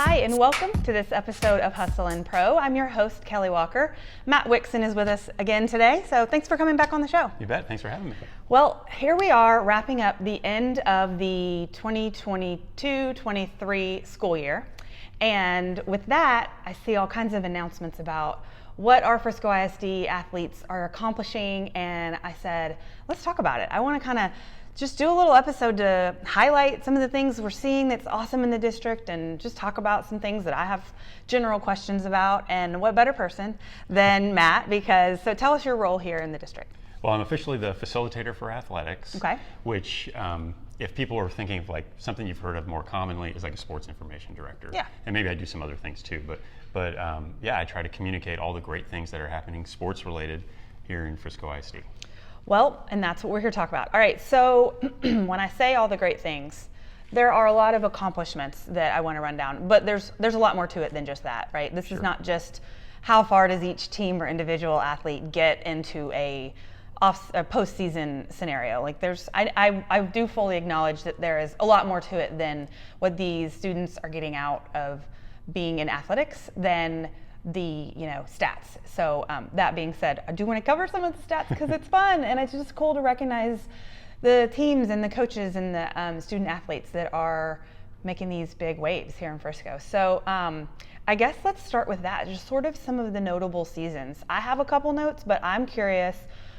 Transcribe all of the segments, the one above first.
Hi, and welcome to this episode of Hustle and Pro. I'm your host, Kelly Walker. Matt Wixon is with us again today, so thanks for coming back on the show. You bet. Thanks for having me. Well, here we are wrapping up the end of the 2022-23 school year. And with that, I see all kinds of announcements about what our Frisco ISD athletes are accomplishing. And I said, let's talk about it. I want to kind of just do a little episode to highlight some of the things we're seeing that's awesome in the district and just talk about some things that I have general questions about. And what better person than Matt, so tell us your role here in the district. Well, I'm officially the Facilitator for athletics, Okay. which if people are thinking of like something you've heard of more commonly is like a sports information director. Yeah. And maybe I do some other things too, but I try to communicate all the great things that are happening sports related here in Frisco ISD. Well, and that's what we're here to talk about. All right, so when I say all the great things, there are a lot of accomplishments that I want to run down, but there's a lot more to it than just that, right? This is not just how far does each team or individual athlete get into a postseason scenario. Like I do fully acknowledge that there is a lot more to it than what these students are getting out of being in athletics than the stats. So that being said, I do want to cover some of the stats because it's fun and it's just cool to recognize the teams and the coaches and the student athletes that are making these big waves here in Frisco. So I guess let's start with that, just sort of some of the notable seasons. I have a couple notes, but I'm curious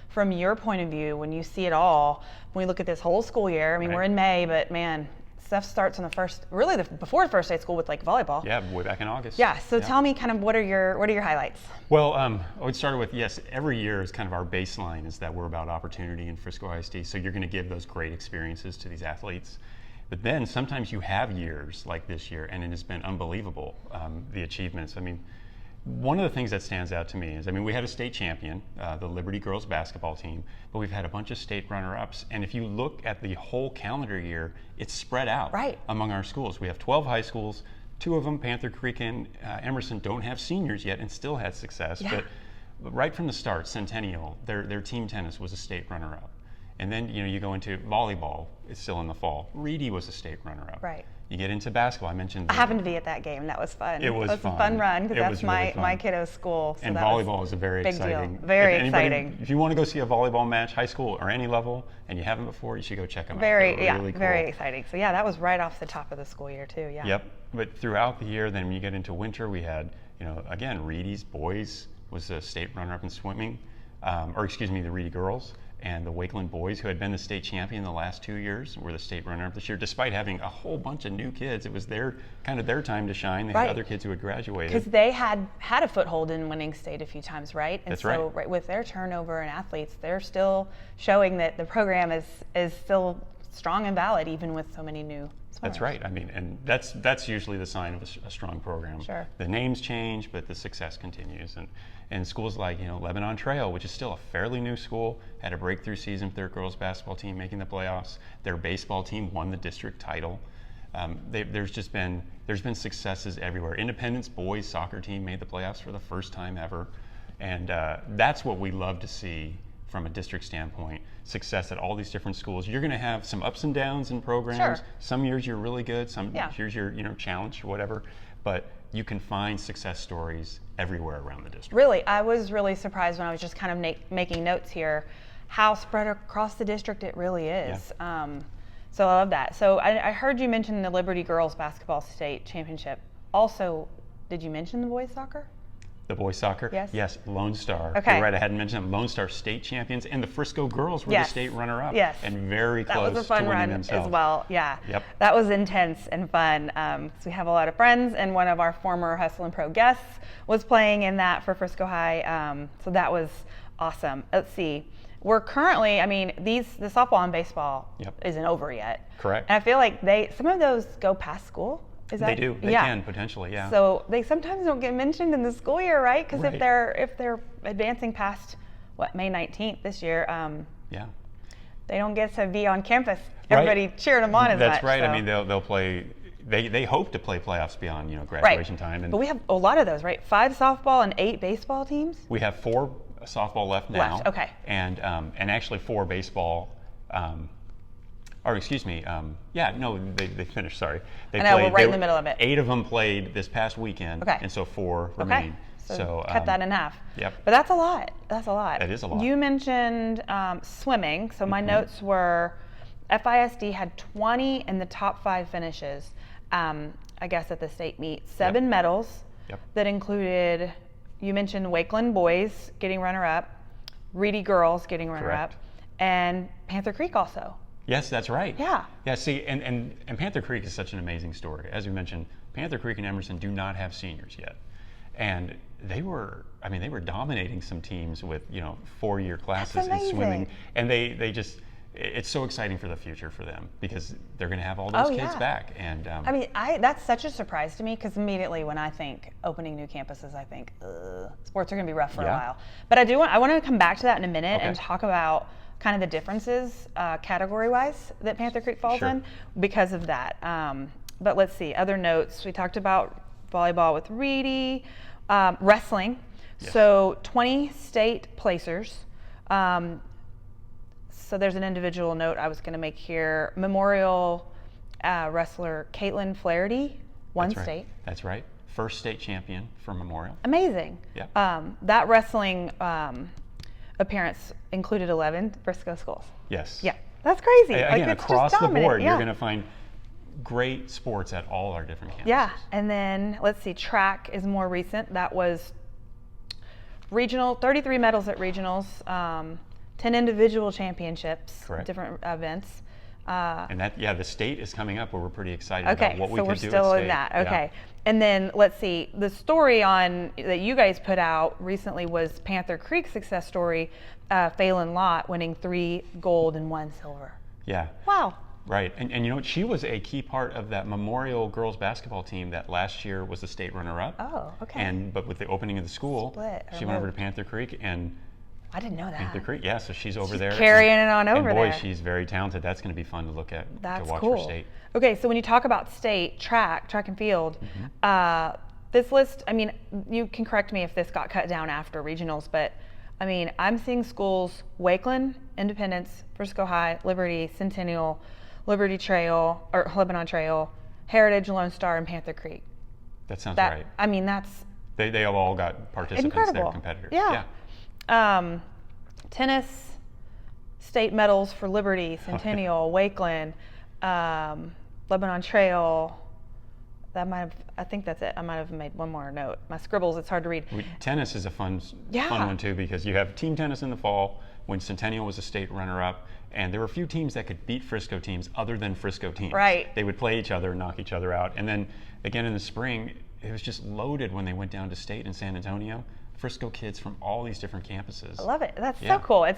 from your point of view, when you see it all, when we look at this whole school year. I mean, We're in May, but man, stuff starts on before the first day of school with like volleyball. Yeah, way back in August. Yeah, so tell me kind of what are your highlights? Well, I would start with, yes, every year is kind of our baseline is that we're about opportunity in Frisco ISD, so you're going to give those great experiences to these athletes. But then sometimes you have years like this year, and it has been unbelievable, the achievements. I mean, one of the things that stands out to me is, we had a state champion, the Liberty girls basketball team, but we've had a bunch of state runner-ups. And if you look at the whole calendar year, it's spread out among our schools. We have 12 high schools, 2 of them, Panther Creek and Emerson, don't have seniors yet and still had success. Yeah. But right from the start, Centennial, their team tennis was a state runner-up. And then you go into volleyball, it's still in the fall. Reedy was a state runner-up. Right. You get into basketball. I mentioned. I happened to be at that game. That was fun. It was fun. A fun run because that's really my kiddo's school. So and volleyball is a very exciting. Deal. Very exciting. If you want to go see a volleyball match, high school or any level, and you haven't before, you should go check them out. Really cool. Very exciting. So yeah, that was right off the top of the school year too. Yeah. Yep. But throughout the year, then when you get into winter, we had again Reedy's boys was a state runner-up in swimming, the Reedy girls. And the Wakeland boys, who had been the state champion the last 2 years, were the state runner-up this year. Despite having a whole bunch of new kids, it was their time to shine. They had other kids who had graduated. Because they had a foothold in winning state a few times, right? And That's right. So with their turnover in athletes, they're still showing that the program is still strong and valid, even with so many new swimmers. That's right. And that's usually the sign of a strong program. Sure. The names change, but the success continues. And schools like Lebanon Trail, which is still a fairly new school, had a breakthrough season for their girls basketball team making the playoffs. Their baseball team won the district title. There's been successes everywhere. Independence boys soccer team made the playoffs for the first time ever, and that's what we love to see from a district standpoint. Success at all these different schools. You're going to have some ups and downs in programs. Sure. Some years you're really good. Some years you're challenged or whatever, but you can find success stories everywhere around the district. Really, I was really surprised when I was just kind of making notes here how spread across the district it really is. Yeah. So I love that. So I heard you mention the Liberty girls basketball state championship. Also, did you mention the boys soccer? The boys soccer? Yes. Yes, Lone Star. Okay. You're right, I hadn't mentioned them. Lone Star state champions, and the Frisco girls were the state runner-up. Yes. And very close to winning themselves. That was a fun run as well, yeah. Yep. That was intense and fun. So we have a lot of friends, and one of our former Hustle and Pro guests was playing in that for Frisco High. So that was awesome. Let's see. We're currently, the softball and baseball isn't over yet. Correct. And I feel like some of those go past school. They do. They can potentially, yeah. So they sometimes don't get mentioned in the school year, right? Because if they're advancing past May 19th this year, they don't get to be on campus. Everybody cheering them on as much. That's right. So. They'll play. They hope to play playoffs beyond graduation time. But we have a lot of those, right? 5 softball and 8 baseball teams. We have 4 softball left now. Okay. And actually 4 baseball. or excuse me, yeah, no, they finished, sorry. They I know, we're right in were- the middle of it. 8 of them played this past weekend, Okay. and so 4 Okay. remain. So cut that in half. Yep. But that's a lot. That's a lot. That is a lot. You mentioned swimming. So my notes were FISD had 20 in the top 5 finishes, I guess, at the state meet. 7 medals that included, you mentioned Wakeland boys getting runner-up, Reedy girls getting runner-up, and Panther Creek also. Yes, that's right. Yeah. Yeah, see, and Panther Creek is such an amazing story. As we mentioned, Panther Creek and Emerson do not have seniors yet. And they were dominating some teams with, 4-year classes in swimming. And they just, it's so exciting for the future for them because they're going to have all those kids back. And that's such a surprise to me because immediately when I think opening new campuses, I think sports are going to be rough for a while. But I want to come back to that in a minute and talk about kind of the differences category-wise that Panther Creek falls in because of that. But let's see, other notes. We talked about volleyball with Reedy, wrestling. So 20 state placers. So there's an individual note I was going to make here. Memorial wrestler Caitlin Flaherty won state. That's right. First state champion for Memorial. Amazing. Yeah. That wrestling appearance included 11 Frisco schools. Yes. Yeah. That's crazy. Again, it's across just the board, yeah. you're going to find great sports at all our different campuses. Yeah, and then let's see, track is more recent. That was regional, 33 medals at regionals, 10 individual championships, different events. And the state is coming up where we're pretty excited about what we can do at state. Okay, so we're still in that. Okay. And then let's see, the story that you guys put out recently was Panther Creek's success story, Phelan Lott winning 3 gold and 1 silver. Yeah. Wow. Right, and she was a key part of that Memorial girls basketball team that last year was the state runner-up. Oh, okay. But with the opening of the school, she went over to Panther Creek and. I didn't know that. Panther Creek, yeah. So she's over there, carrying it on over there. And boy, she's very talented. That's going to be fun to look at. That's to watch cool. for state. Okay, so when you talk about state track and field, this list. I mean, you can correct me if this got cut down after regionals, but. I mean, I'm seeing schools: Wakeland, Independence, Frisco High, Liberty, Centennial, Liberty Trail, or Lebanon Trail, Heritage, Lone Star, and Panther Creek. That sounds right. I mean, that's... They have all got participants, incredible. They're competitors. Yeah. Tennis, state medals for Liberty, Centennial, Wakeland, Lebanon Trail. I think that's it. I might have made one more note. My scribbles, it's hard to read. Tennis is a fun one too because you have team tennis in the fall when Centennial was a state runner-up, and there were a few teams that could beat Frisco teams other than Frisco teams. Right. They would play each other and knock each other out. And then again in the spring, it was just loaded when they went down to state in San Antonio. Frisco kids from all these different campuses. I love it. That's so cool. I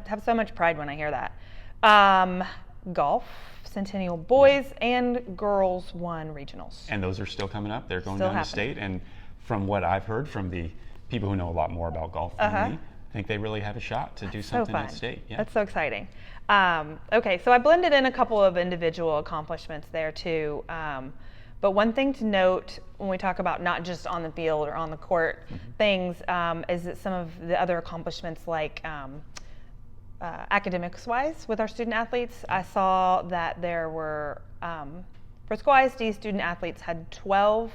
have so much pride when I hear that. Golf. Centennial boys and girls won regionals. And those are still coming up. They're going down to state. And from what I've heard from the people who know a lot more about golf than me, I think they really have a shot to do something at state. Yeah. That's so exciting. Okay, so I blended in a couple of individual accomplishments there too. But one thing to note when we talk about not just on the field or on the court things is that some of the other accomplishments like academics-wise with our student athletes, I saw that there were Frisco ISD student athletes had 12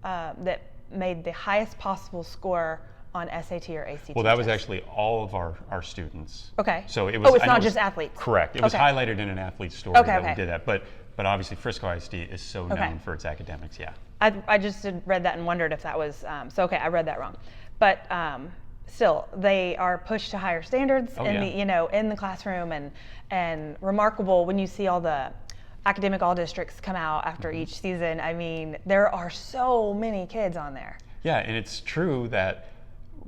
that made the highest possible score on SAT or ACT. Well, that was actually all of our students. Okay. So it was. Oh, it's not just athletes. Correct. It was highlighted in an athlete's story that we did that. But obviously Frisco ISD is so known for its academics. Yeah. I just read that and wondered if that was I read that wrong, but. Still, they are pushed to higher standards in the classroom, and remarkable when you see all the academic all districts come out after each season. I mean, there are so many kids on there. Yeah, and it's true that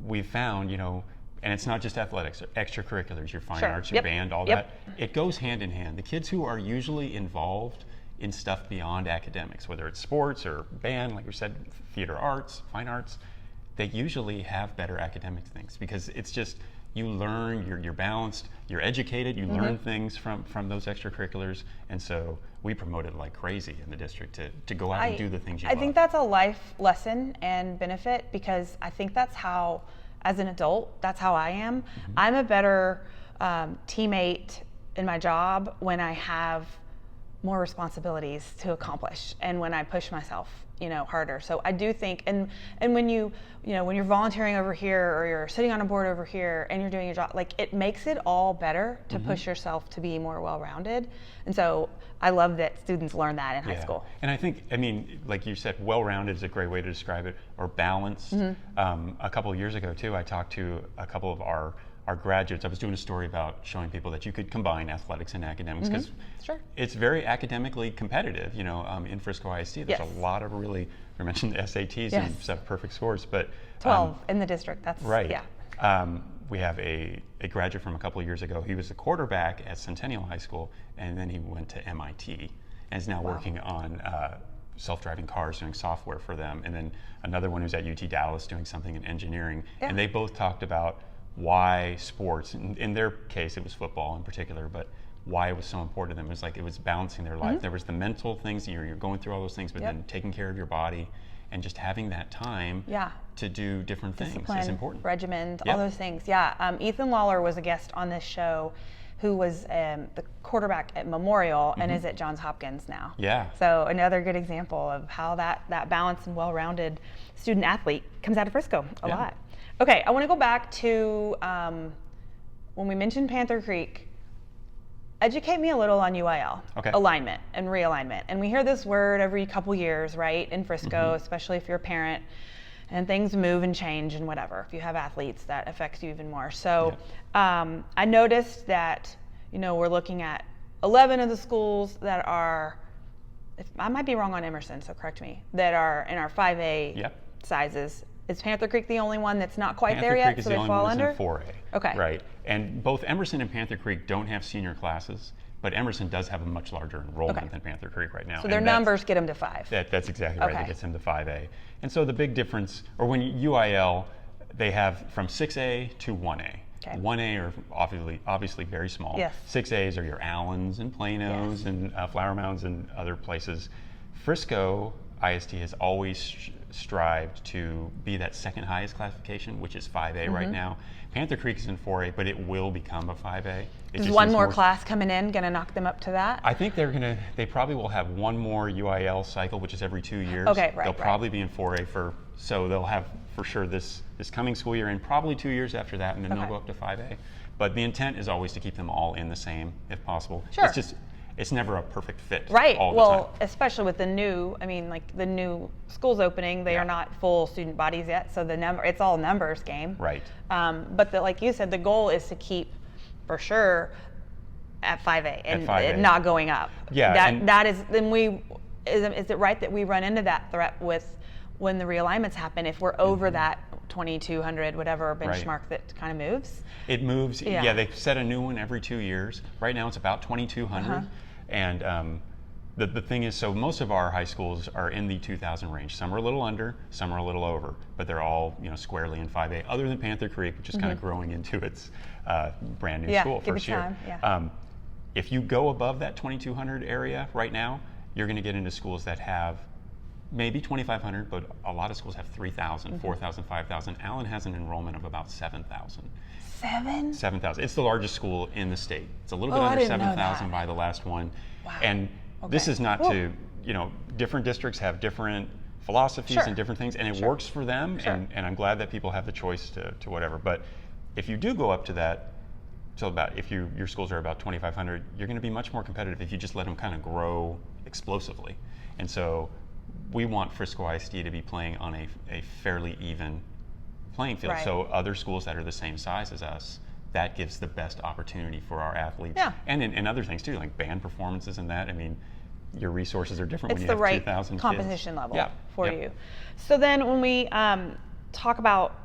we've found, and it's not just athletics, extracurriculars, your fine arts, your band, all that. It goes hand in hand. The kids who are usually involved in stuff beyond academics, whether it's sports or band, like we said, theater arts, fine arts, they usually have better academic things because it's just you learn, you're balanced, you're educated, you learn things from those extracurriculars, and so we promote it like crazy in the district to go out and do the things you love. I think that's a life lesson and benefit because I think that's how, as an adult, that's how I am. I'm a better teammate in my job when I have more responsibilities to accomplish and when I push myself, harder. So I do think, and when when you're volunteering over here or you're sitting on a board over here and you're doing your job, like it makes it all better to push yourself to be more well-rounded. And so I love that students learn that in high school. And I think, like you said, well-rounded is a great way to describe it, or balanced. A couple of years ago too, I talked to a couple of our graduates. I was doing a story about showing people that you could combine athletics and academics because it's very academically competitive. In Frisco ISD, there's a lot of really, I mentioned the SATs and stuff, perfect scores, but 12 in the district. That's right. Yeah. We have a graduate from a couple of years ago. He was the quarterback at Centennial High School, and then he went to MIT and is now working on self-driving cars, doing software for them. And then another one who's at UT Dallas doing something in engineering. And they both talked about why sports, in their case it was football in particular, but why it was so important to them. It was like it was balancing their life. There was the mental things, you're going through all those things, but then taking care of your body and just having that time to do different things is important. Regiment, all those things. Ethan Lawler was a guest on this show who was the quarterback at Memorial and is at Johns Hopkins now. So another good example of how that balanced and well-rounded student athlete comes out of Frisco a lot. Okay, I want to go back to when we mentioned Panther Creek. Educate me a little on UIL, alignment and realignment. And we hear this word every couple years, right, in Frisco, especially if you're a parent, and things move and change and whatever. If you have athletes, that affects you even more. So I noticed that, we're looking at 11 of the schools that are, I might be wrong on Emerson, so correct me, that are in our 5A sizes. Is Panther Creek the only one that's not quite there yet, so they fall under? Panther Creek is the only one that's in 4A. Right. And both Emerson and Panther Creek don't have senior classes, but Emerson does have a much larger enrollment than Panther Creek right now. So their numbers get them to 5. That's exactly right. That gets them to 5A. And so the big difference, or when UIL, they have from 6A to 1A. 1A are obviously very small. 6As are your Allens and Planos and Flower Mounds and other places. Frisco ISD has always strived to be that second highest classification, which is 5A right now. Panther Creek is in 4A, but it will become a 5A. Is one more class coming in going to knock them up to that? I think they probably will have one more UIL cycle, which is every 2 years. They'll probably be in 4A so they'll have for sure this coming school year and probably 2 years after that, and then they'll go up to 5A. But the intent is always to keep them all in the same, if possible. It's never a perfect fit all the time. Especially with the new, the new schools opening, they are not full student bodies yet, so it's all numbers game. Right. But like you said, the goal is to keep, for sure, at 5A and not going up. Is it right that we run into that threat with when the realignments happen if we're over that 2,200 whatever benchmark that kind of moves? It moves. They set a new one every 2 years. Right now it's about 2,200. And the thing is, so most of our high schools are in the 2,000 range. Some are a little under, some are a little over, but they're all squarely in 5A, other than Panther Creek, which is kind of growing into its brand new school first year. If you go above that 2,200 area right now, you're going to get into schools that have maybe 2,500, but a lot of schools have 3,000, 4,000, 5,000. Allen has an enrollment of about 7,000. 7,000. It's the largest school in the state. It's a little bit under 7,000 by the last one. And this is not to, different districts have different philosophies and different things, and it works for them. And I'm glad that people have the choice to whatever. But if you do go up to that, if your schools are about 2,500, you're going to be much more competitive if you just let them kind of grow explosively. And so we want Frisco ISD to be playing on a fairly even playing field. So other schools that are the same size as us, that gives the best opportunity for our athletes. And in other things too, like band performances and that. Your resources are different when you have 2,000 kids. It's the right composition level for you. So then when we talk about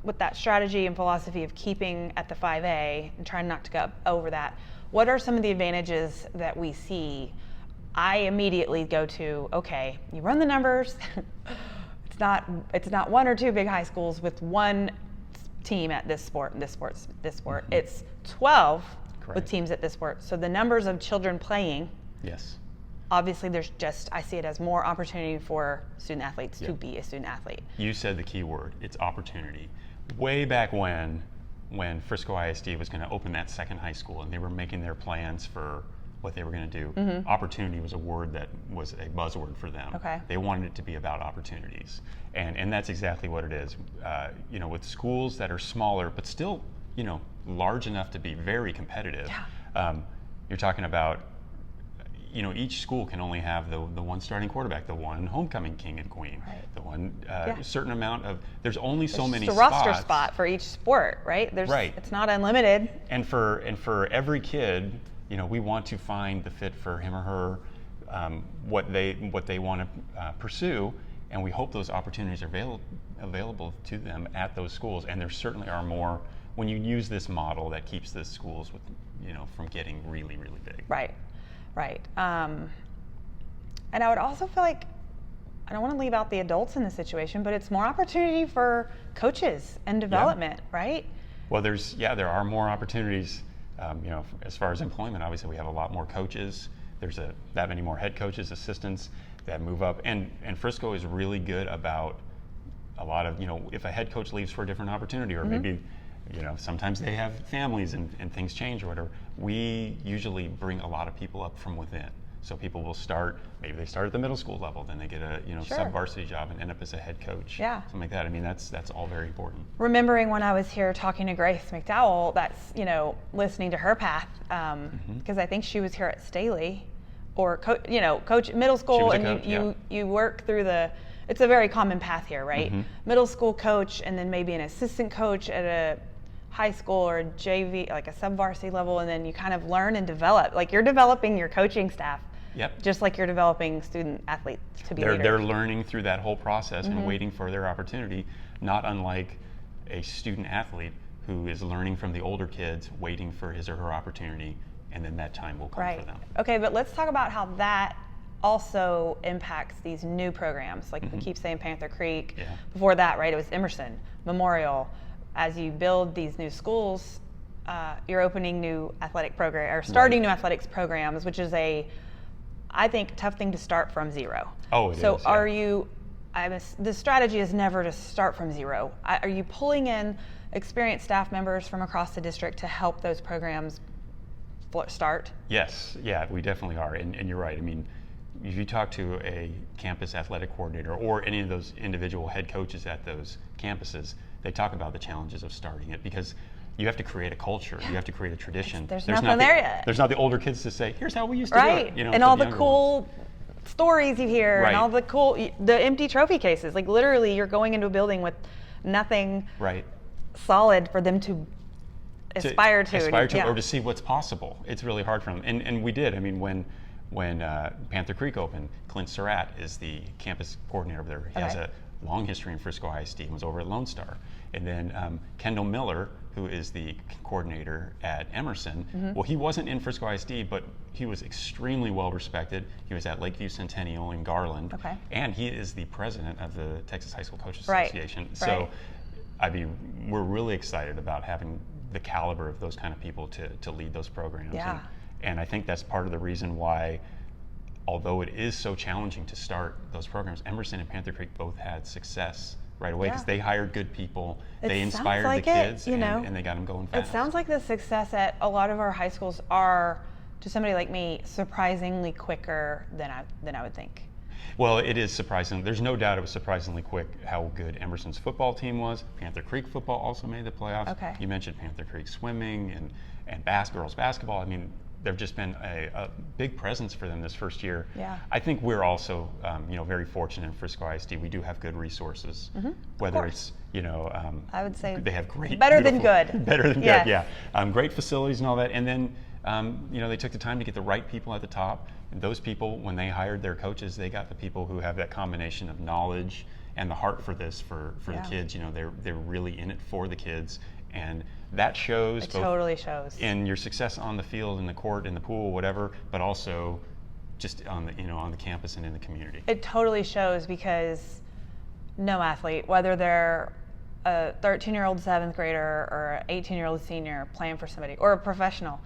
with that strategy and philosophy of keeping at the 5A and trying not to go over that, what are some of the advantages that we see? I immediately go to, okay, you run the numbers. It's not one or two big high schools with one team at this sport and this sport. It's 12 with teams at this sport. So the numbers of children playing. Obviously, I see it as more opportunity for student athletes to be a student athlete. You said the key word. It's opportunity. Way back when, when Frisco ISD was going to open that second high school, and they were making their plans for what they were going to do. Opportunity was a word that was a buzzword for them. Okay. They wanted it to be about opportunities, and that's exactly what it is. With schools that are smaller but still, large enough to be very competitive. Yeah. You're talking about, each school can only have the one starting quarterback, the one homecoming king and queen, Right. the one certain amount of. There's only so many It's a spots. roster spot for each sport, right? Right. It's not unlimited. And for every kid, we want to find the fit for him or her, what they want to pursue, and we hope those opportunities are available to them at those schools. And there certainly are more when you use this model that keeps the schools from getting really, really big. Right. And I would also feel like, I don't want to leave out the adults in the situation, but it's more opportunity for coaches and development, right? Well, there are more opportunities. As far as employment, obviously we have a lot more coaches. There's that many more head coaches, assistants that move up, and Frisco is really good about a lot of, if a head coach leaves for a different opportunity, or maybe, sometimes they have families and things change or whatever. We usually bring a lot of people up from within. So people will maybe they start at the middle school level, then they get a Sure. sub-varsity job and end up as a head coach. Yeah. Something like that. I mean, that's all very important. Remembering when I was here talking to Grace McDowell, that's, listening to her path, because I think she was here at Staley, or coach middle school, She was a and coach, you work through it's a very common path here, right? Middle school coach, and then maybe an assistant coach at a high school or a JV, like a sub-varsity level, and then you kind of learn and develop. Like, you're developing your coaching staff. Yep. Just like you're developing student athletes to be leaders. They're learning through that whole process and waiting for their opportunity, not unlike a student athlete who is learning from the older kids, waiting for his or her opportunity, and then that time will come for them. Okay, but let's talk about how that also impacts these new programs. Like we keep saying Panther Creek. Yeah. Before that, right, it was Emerson, Memorial. As you build these new schools, you're opening new athletic program or starting new athletics programs, which is I think, tough thing to start from zero. Oh, it is. So yeah. are you, the strategy is never to start from zero. Are you pulling in experienced staff members from across the district to help those programs start? Yes, yeah, we definitely are. And you're right. I mean, if you talk to a campus athletic coordinator or any of those individual head coaches at those campuses, they talk about the challenges of starting it, because you have to create a culture. You have to create a tradition. There's nothing there yet. There's not the older kids to say, here's how we used to do it. And all the cool stories you hear, and all the empty trophy cases. Like, literally, you're going into a building with nothing solid for them to aspire to. Or to see what's possible. It's really hard for them. And we did. I mean, when Panther Creek opened, Clint Surratt is the campus coordinator over there. He has a long history in Frisco ISD and was over at Lone Star. And then Kendall Miller, who is the coordinator at Emerson, well, he wasn't in Frisco ISD, but he was extremely well respected. He was at Lakeview Centennial in Garland. And he is the president of the Texas High School Coaches Association. So, I mean, we're really excited about having the caliber of those kind of people to lead those programs. And I think that's part of the reason why, although it is so challenging to start those programs, Emerson and Panther Creek both had success right away, because they hired good people, they inspired the kids, and they got them going fast. It sounds like the success at a lot of our high schools are, to somebody like me, surprisingly quicker than I would think. Well, it is surprising. There's no doubt it was surprisingly quick how good Emerson's football team was. Panther Creek football also made the playoffs. You mentioned Panther Creek swimming and girls basketball. I mean, they've just been a big presence for them this first year. I think we're also, very fortunate in Frisco ISD. We do have good resources, whether it's, I would say they have great, better than good. Better than good, yeah. Great facilities and all that. And then, they took the time to get the right people at the top. And those people, when they hired their coaches, they got the people who have that combination of knowledge and the heart for this, for the kids. They're really in it for the kids. And that shows. It totally shows in your success on the field, in the court, in the pool, whatever, but also just on the campus and in the community. It totally shows, because no athlete, whether they're a 13-year-old 7th grader or an 18-year-old senior playing for somebody, or a professional,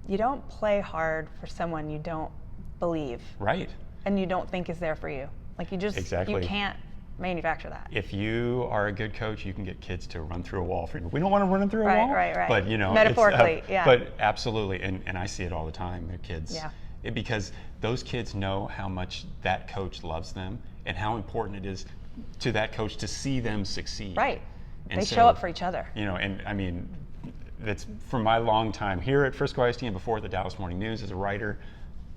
you don't play hard for someone you don't believe. Right. And you don't think is there for you. Like, you just, you can't manufacture that. If you are a good coach, you can get kids to run through a wall for you. We don't want to run through a wall, Right. but you know, metaphorically, yeah. But absolutely, and I see it all the time. Their kids, Yeah. Because those kids know how much that coach loves them and how important it is to that coach to see them succeed. Right. And They so, show up for each other. You know, and I mean, that's from my long time here at Frisco ISD and before at the Dallas Morning News as a writer.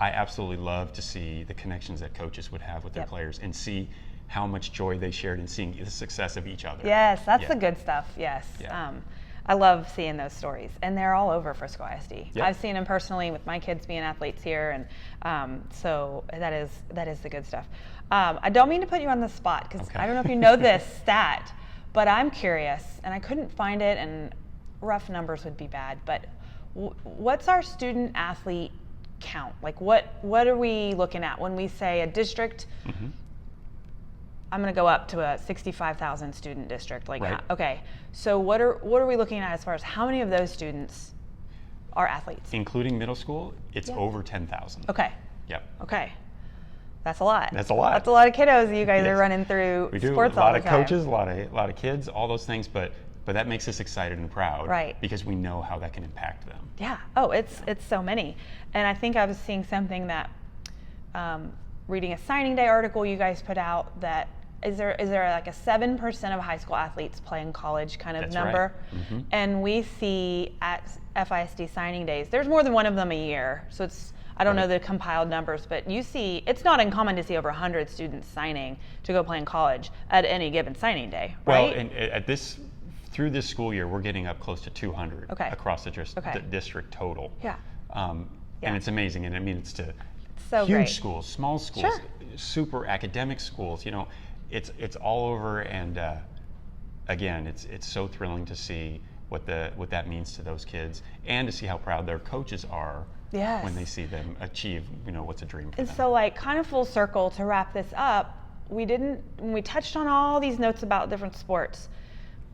I absolutely love to see the connections that coaches would have with their players and see how much joy they shared in seeing the success of each other. Yes, that's the good stuff. Yes. Yeah. I love seeing those stories, and they're all over Frisco ISD. Yep. I've seen them personally with my kids being athletes here, and so that is the good stuff. I don't mean to put you on the spot because I don't know if you know this stat, but I'm curious, and I couldn't find it, and rough numbers would be bad. But what's our student athlete count? Like, what are we looking at when we say a district? Mm-hmm. I'm going to go up to a 65,000 student district. Like, right. Okay, so what are we looking at as far as how many of those students are athletes? Including middle school, it's over 10,000. Okay. Yep. Okay. That's a lot. That's a lot. That's a lot of kiddos you guys are running through we do. sports a lot all the of time. coaches, a lot of kids, all those things, but that makes us excited and proud. Right. Because we know how that can impact them. Yeah. Oh, it's so many. And I think I was seeing something that reading a signing day article you guys put out that is there like a 7% of high school athletes play in college kind of That's number? Right. Mm-hmm. And we see at FISD signing days, there's more than one of them a year. So it's, I don't know the compiled numbers, but you see, it's not uncommon to see over 100 students signing to go play in college at any given signing day, right? Well, and at through this school year, we're getting up close to 200 across the district total. Yeah. And it's amazing. And I mean, it's to so huge great. schools, small schools, super academic schools, you know, it's all over. And again, it's so thrilling to see what that means to those kids and to see how proud their coaches are when they see them achieve, you know, what's a dream for them. So like kind of full circle to wrap this up, when we touched on all these notes about different sports,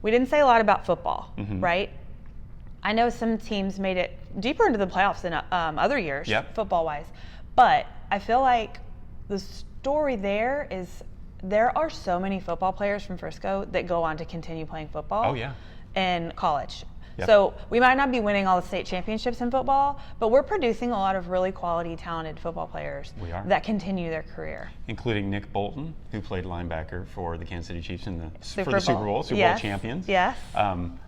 we didn't say a lot about football, right? I know some teams made it deeper into the playoffs than other years, football-wise. But I feel like the story there is there are so many football players from Frisco that go on to continue playing football in college. Yep. So we might not be winning all the state championships in football, but we're producing a lot of really quality, talented football players that continty their career. Including Nick Bolton, who played linebacker for the Kansas City Chiefs for the Super Bowl champions. Yes. I'm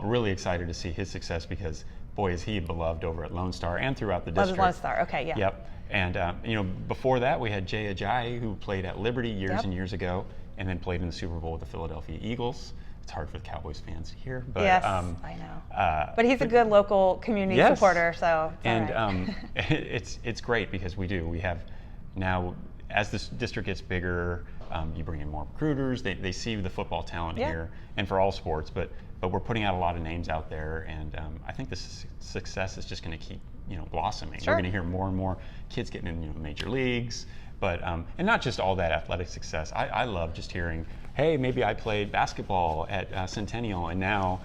really excited to see his success because, boy, is he beloved over at Lone Star and throughout the district. Lone Star, okay, yeah. Yep. And, you know, before that, we had Jay Ajayi, who played at Liberty years and years ago, and then played in the Super Bowl with the Philadelphia Eagles. It's hard for the Cowboys fans to hear, but yes, I know. But he's a good local community supporter, so it's all right. It's great because we have now, as this district gets bigger, you bring in more recruiters. They see the football talent here, and for all sports. But we're putting out a lot of names out there, and I think this success is just going to keep blossoming. We're going to hear more and more kids getting in major leagues. But and not just all that athletic success. I love just hearing, hey, maybe I played basketball at Centennial, and now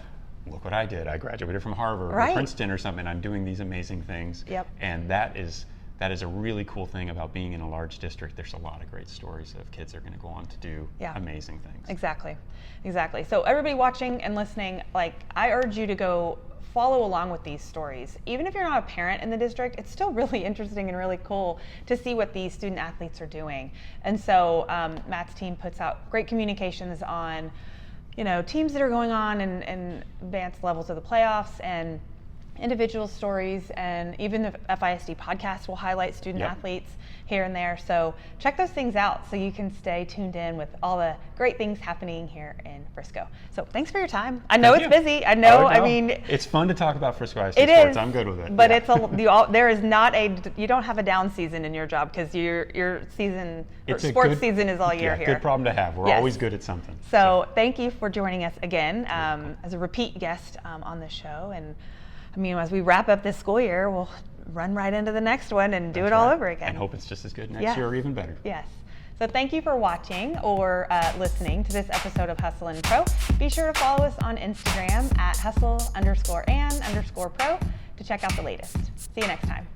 look what I did. I graduated from Harvard or Princeton or something. I'm doing these amazing things. Yep. And that is a really cool thing about being in a large district. There's a lot of great stories of kids that are going to go on to do amazing things. Exactly. So everybody watching and listening, I urge you to go follow along with these stories. Even if you're not a parent in the district, it's still really interesting and really cool to see what these student athletes are doing. And so Matt's team puts out great communications on, teams that are going on in advanced levels of the playoffs and individual stories, and even the FISD podcast will highlight student athletes here and there. So check those things out so you can stay tuned in with all the great things happening here in Frisco. So thanks for your time. I know it's busy. I know. I mean, it's fun to talk about Frisco ISD sports. Is, I'm good with it. But there is not you don't have a down season in your job because your season, sports season is all year here. Good problem to have. We're always good at something. So thank you for joining us again as a repeat guest on the show. And I mean, as we wrap up this school year, we'll run right into the next one and do it all over again. And hope it's just as good next year or even better. Yes. So thank you for watching or listening to this episode of Hustle and Pro. Be sure to follow us on Instagram at hustle_and_pro to check out the latest. See you next time.